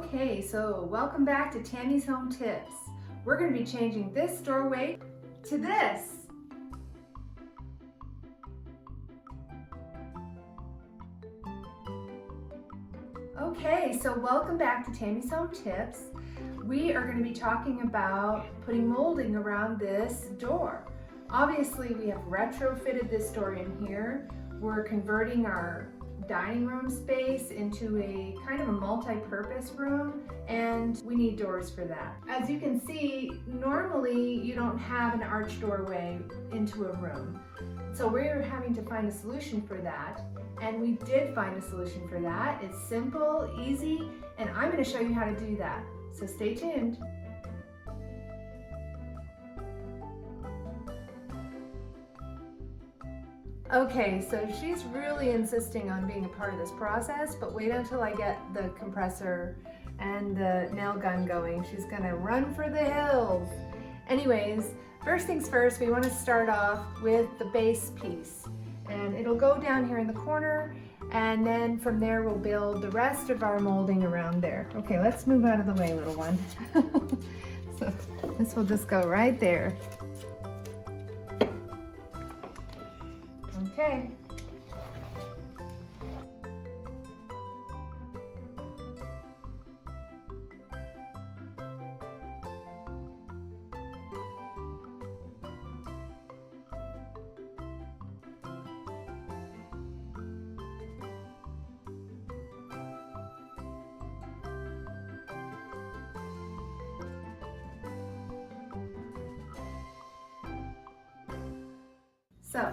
Okay, so welcome back to Tammy's Home Tips. We're going to be changing this doorway to this. Okay, so welcome back to Tammy's Home Tips. We are going to be talking about putting molding around this door. Obviously, we have retrofitted this door in here. We're converting our dining room space into a kind of a multi-purpose room, and we need doors for that. As you can see, normally you don't have an arch doorway into a room. So we're having to find a solution for that, and we did find a solution for that. It's simple, easy, and I'm going to show you how to do that. So stay tuned. Okay, so she's really insisting on being a part of this process, but wait until I get the compressor and the nail gun going. She's gonna run for the hills. Anyways, first things first, we want to start off with the base piece. And it'll go down here in the corner, and then from there we'll build the rest of our molding around there. Okay, let's move out of the way, little one. So this will just go right there. Okay. So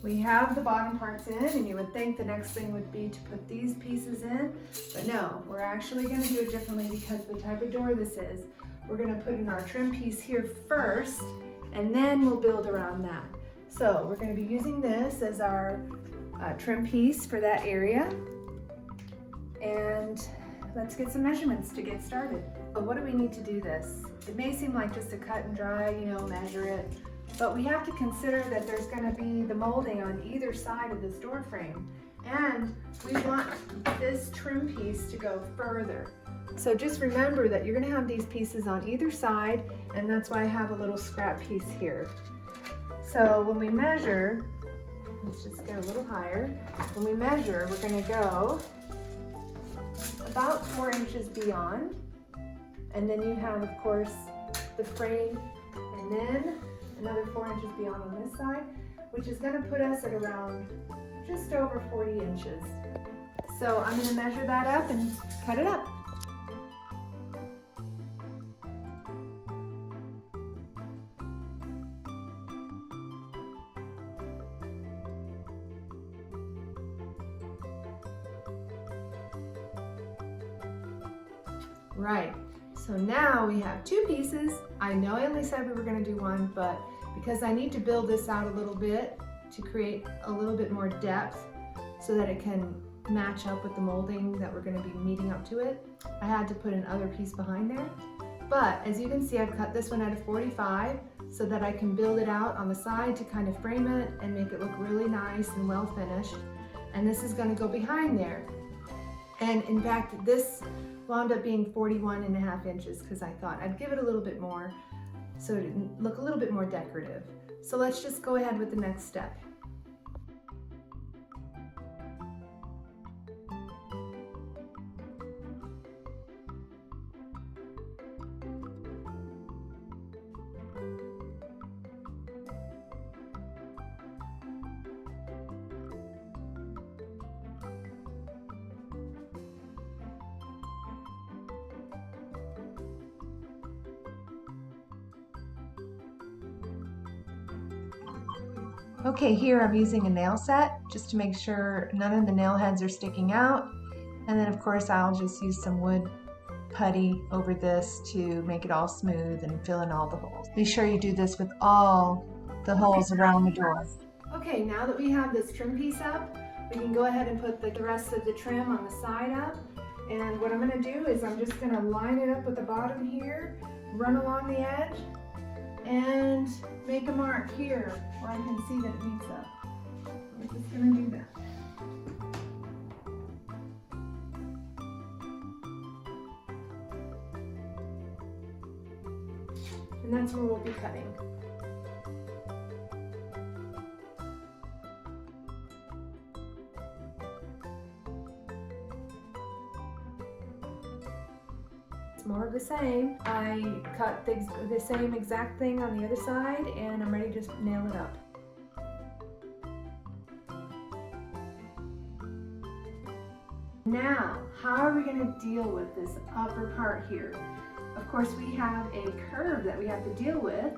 we have the bottom parts in, and you would think the next thing would be to put these pieces in, but no, we're actually going to do it differently because the type of door this is. We're going to put in our trim piece here first, and then we'll build around that. So we're going to be using this as our trim piece for that area, and let's get some measurements to get started. But what do we need to do this? It may seem like just a cut and dry, measure it. But we have to consider that there's going to be the molding on either side of this door frame. And we want this trim piece to go further. So just remember that you're going to have these pieces on either side, and that's why I have a little scrap piece here. So when we measure, let's just get a little higher. When we measure, we're going to go about 4 inches beyond. And then you have, of course, the frame, and then another 4 inches beyond on this side, which is going to put us at around just over 40 inches. So I'm going to measure that up and cut it up. Right. So now we have two pieces. I know I only said we were going to do one, but because I need to build this out a little bit to create a little bit more depth so that it can match up with the molding that we're going to be meeting up to it, I had to put another piece behind there. But as you can see, I've cut this one at a 45 so that I can build it out on the side to kind of frame it and make it look really nice and well finished. And this is going to go behind there. And in fact, this wound up being 41.5 inches because I thought I'd give it a little bit more so it would look a little bit more decorative. So let's just go ahead with the next step. Okay, here I'm using a nail set just to make sure none of the nail heads are sticking out. And then of course I'll just use some wood putty over this to make it all smooth and fill in all the holes. Be sure you do this with all the holes around the door. Okay, now that we have this trim piece up, we can go ahead and put the rest of the trim on the side up. And what I'm going to do is I'm just going to line it up with the bottom here, run along the edge, and make a mark here where I can see that it meets up. We're just going to do that. and that's where we'll be cutting. More of the same. I cut the same exact thing on the other side, and I'm ready to just nail it up. Now, how are we going to deal with this upper part here? Of course, we have a curve that we have to deal with,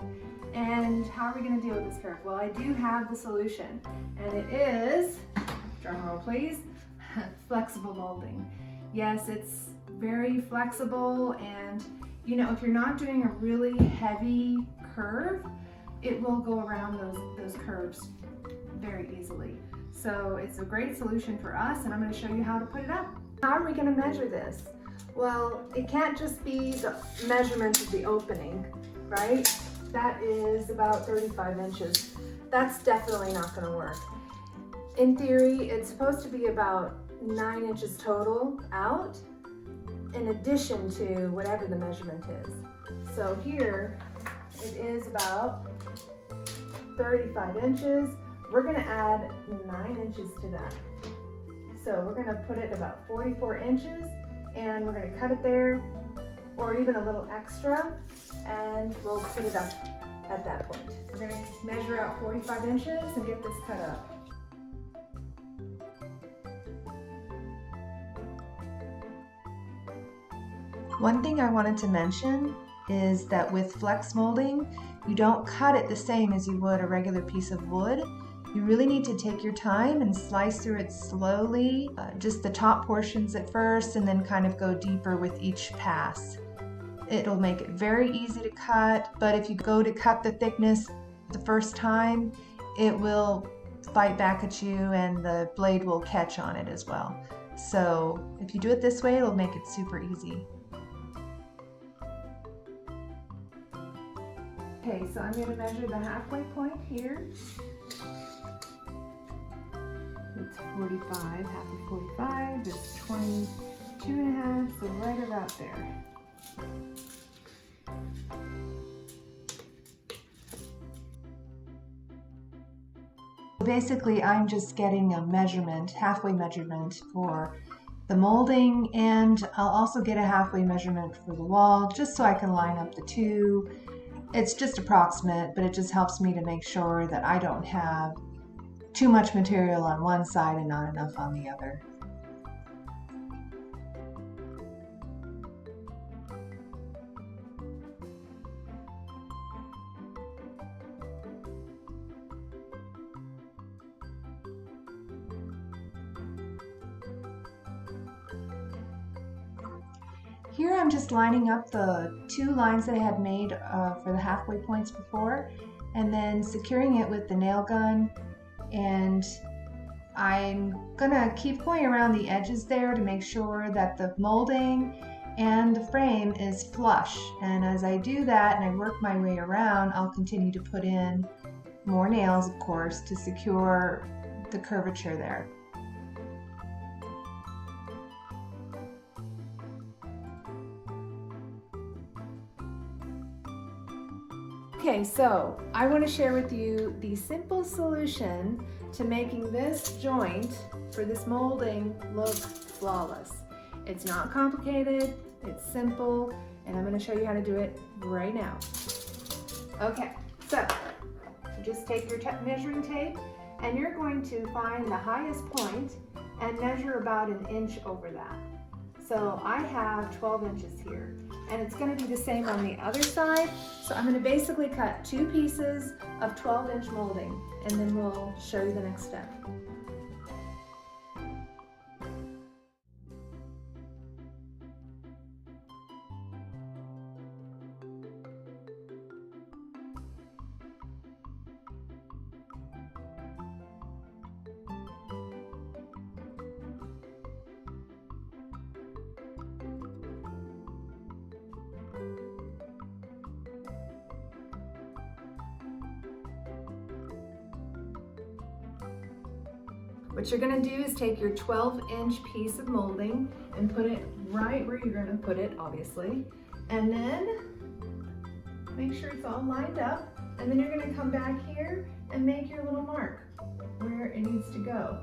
and how are we going to deal with this curve? Well, I do have the solution, and it is, drum roll please, flexible molding. Yes, it's very flexible, and you know, if you're not doing a really heavy curve, it will go around those curves very easily. So it's a great solution for us, and I'm going to show you how to put it up. How are we going to measure this? Well, it can't just be the measurement of the opening, right? That is about 35 inches. That's definitely not going to work. In theory, it's supposed to be about 9 inches total out, in addition to whatever the measurement is. So here it is about 35 inches. We're going to add 9 inches to that. So we're going to put it about 44 inches, and we're going to cut it there, or even a little extra, and we'll put it up at that point. We're going to measure out 45 inches and get this cut up. One thing I wanted to mention is that with flex molding, you don't cut it the same as you would a regular piece of wood. You really need to take your time and slice through it slowly, just the top portions at first, and then kind of go deeper with each pass. It'll make it very easy to cut, but if you go to cut the thickness the first time, it will fight back at you and the blade will catch on it as well. So if you do it this way, it'll make it super easy. Okay, so I'm going to measure the halfway point here. It's 45, half of 45 is 22 and a half, so right about there. Basically, I'm just getting a measurement, halfway measurement for the molding, and I'll also get a halfway measurement for the wall, just so I can line up the two. It's just approximate, but it just helps me to make sure that I don't have too much material on one side and not enough on the other. Here I'm just lining up the two lines that I had made for the halfway points before, and then securing it with the nail gun, and I'm gonna keep going around the edges there to make sure that the molding and the frame is flush. And as I do that and I work my way around, I'll continue to put in more nails, of course, to secure the curvature there. Okay, so I want to share with you the simple solution to making this joint for this molding look flawless. It's not complicated, it's simple, and I'm going to show you how to do it right now. Okay, so just take your measuring tape, and you're going to find the highest point and measure about 1 inch over that. So I have 12 inches here, and it's going to be the same on the other side. So I'm going to basically cut 2 pieces of 12-inch molding, and then we'll show you the next step. What you're going to do is take your 12-inch piece of molding and put it right where you're going to put it, obviously. And then Make sure it's all lined up, and then you're going to come back here and make your little mark where it needs to go.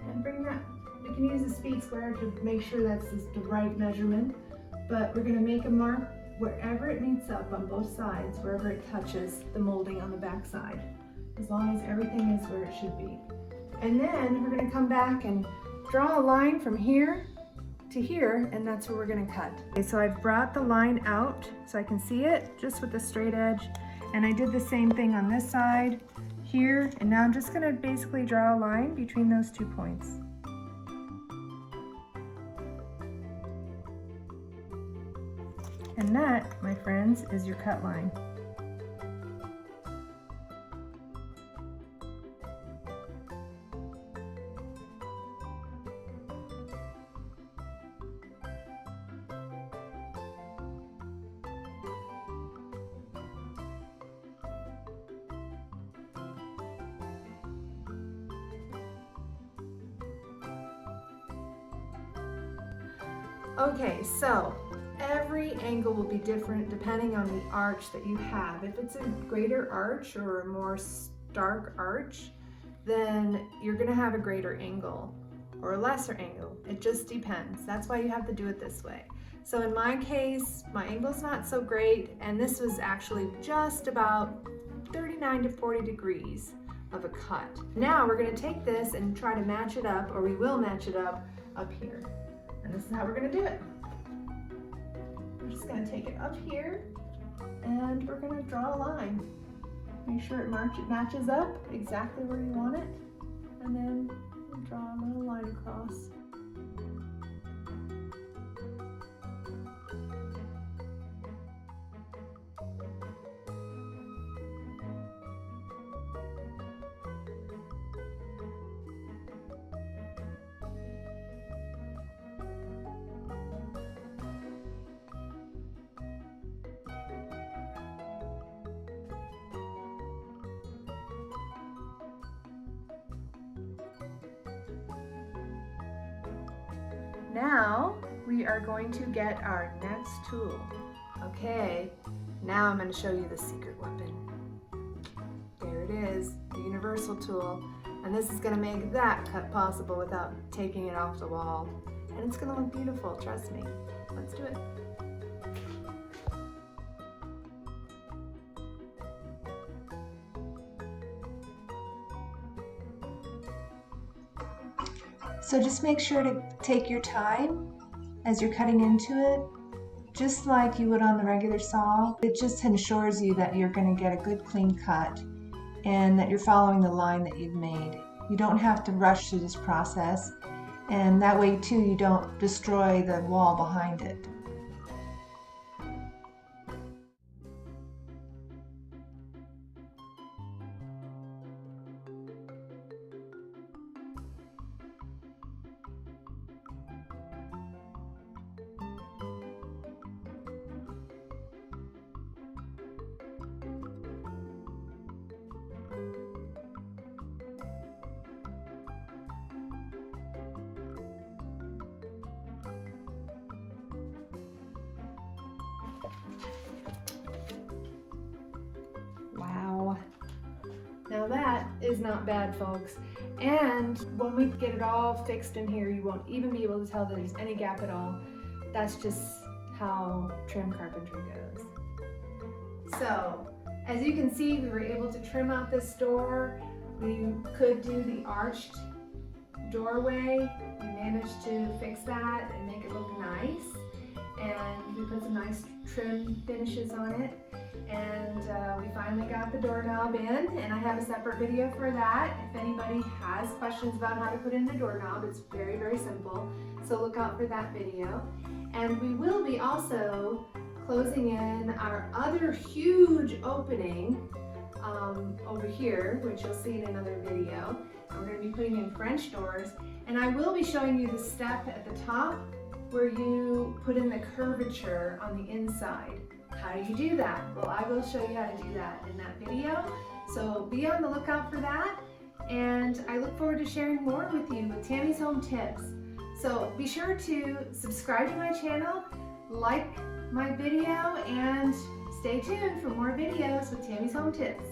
And bring that, we can use a speed square to make sure that's the right measurement, but we're going to make a mark wherever it meets up on both sides, wherever it touches the molding on the back side, as long as everything is where it should be. And then we're going to come back and draw a line from here to here, and that's where we're going to cut. Okay, so I've brought the line out so I can see it just with the straight edge, and I did the same thing on this side here, and now I'm just going to basically draw a line between those 2 points. And that, my friends, is your cut line. Okay, so every angle will be different depending on the arch that you have. If it's a greater arch or a more stark arch, then you're gonna have a greater angle or a lesser angle. It just depends. That's why you have to do it this way. So in my case, my angle's not so great, and this was actually just about 39 to 40 degrees of a cut. Now we're gonna take this and try to match it up, or we will match it up here. And this is how we're gonna do it. We're just gonna take it up here, and we're gonna draw a line. Make sure it matches up exactly where you want it, and then draw a little line across. Now we are going to get our next tool. Okay, now I'm going to show you the secret weapon. There it is, the universal tool. And this is going to make that cut possible without taking it off the wall. And it's going to look beautiful, trust me. Let's do it. So just make sure to take your time as you're cutting into it, just like you would on the regular saw. It just ensures you that you're going to get a good clean cut and that you're following the line that you've made. You don't have to rush through this process, and that way too you don't destroy the wall behind it. Wow. Now that is not bad, folks. And when we get it all fixed in here, you won't even be able to tell that there's any gap at all. That's just how trim carpentry goes. So, as you can see, we were able to trim out this door. We could do the arched doorway. We managed to fix that and make it look nice. And we put some nice trim finishes on it. And we finally got the doorknob in, and I have a separate video for that. If anybody has questions about how to put in the doorknob, it's very, very simple. So look out for that video. And we will be also closing in our other huge opening over here, which you'll see in another video. And we're going to be putting in French doors. And I will be showing you the step at the top where you put in the curvature on the inside. How do you do that? Well, I will show you how to do that in that video. So be on the lookout for that. And I look forward to sharing more with you with Tammy's Home Tips. So be sure to subscribe to my channel, like my video, and Stay tuned for more videos with Tammy's Home Tips.